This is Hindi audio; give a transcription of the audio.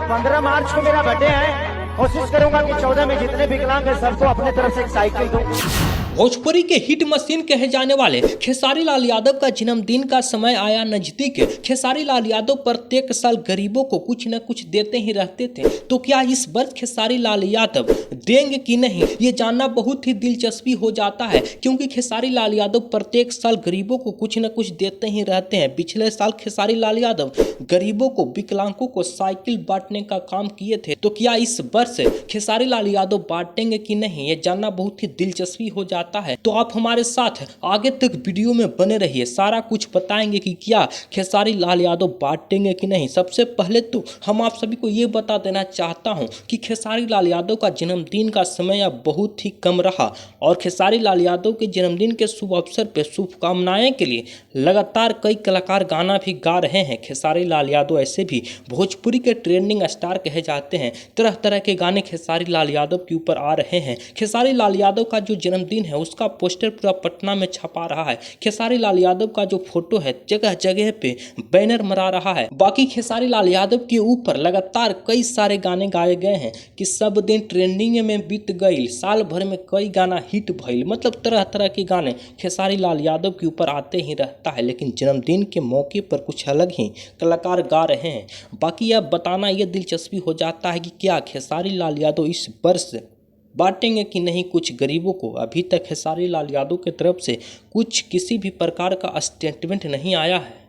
15 मार्च को मेरा बर्थडे है, कोशिश करूंगा कि 14 में जितने विकलांग हैं सबको अपने तरफ से एक साइकिल दूं। भोजपुरी के हिट मशीन कहे जाने वाले खेसारी लाल यादव का जन्मदिन का समय आया नजदीक। खेसारी लाल यादव प्रत्येक साल गरीबों को कुछ न कुछ देते ही रहते थे, तो क्या इस वर्ष खेसारी लाल यादव देंगे कि नहीं, ये जानना बहुत ही दिलचस्पी हो जाता है, क्योंकि खेसारी लाल यादव प्रत्येक साल गरीबों को कुछ न कुछ देते ही रहते हैं। पिछले साल खेसारी लाल यादव गरीबों को, विकलांगों को साइकिल बांटने का काम किए थे, तो क्या इस वर्ष खेसारी लाल यादव बांटेंगे कि नहीं, ये जानना बहुत ही दिलचस्पी हो जाता है। तो आप हमारे साथ आगे तक वीडियो में बने रहिए, सारा कुछ बताएंगे कि क्या खेसारी लाल यादव बांटेंगे कि नहीं। सबसे पहले तो हम आप सभी को ये बता देना चाहता हूं कि खेसारी लाल यादव का जन्मदिन का समय अब बहुत ही कम रहा, और खेसारी लाल यादव के जन्मदिन के शुभ अवसर पर शुभकामनाएं के लिए लगातार कई कलाकार गाना भी गा रहे हैं। खेसारी लाल यादव ऐसे भी भोजपुरी के ट्रेंडिंग स्टार कहे जाते हैं, तरह तरह के गाने खेसारी लाल यादव के ऊपर आ रहे हैं। खेसारी लाल यादव का जो जन्मदिन है उसका पोस्टर पूरा पटना में छपा रहा है। खेसारी लाल यादव का जो फोटो है जगह जगह पे बैनर मरा रहा है। बाकी खेसारी लाल यादव के ऊपर लगातार कई सारे गाने गाए गए हैं कि सब दिन ट्रेंडिंग में बीत गई, साल भर में कई गाना हिट भइल, मतलब तरह तरह के गाने खेसारी लाल यादव के ऊपर आते ही रहता है। लेकिन जन्मदिन के मौके पर कुछ अलग ही कलाकार गा रहे हैं। बाकी अब बताना यह दिलचस्पी हो जाता है कि क्या खेसारी लाल यादव इस वर्ष बांटेंगे कि नहीं कुछ गरीबों को। अभी तक खेसारी लाल यादव की तरफ से कुछ किसी भी प्रकार का स्टेटमेंट नहीं आया है।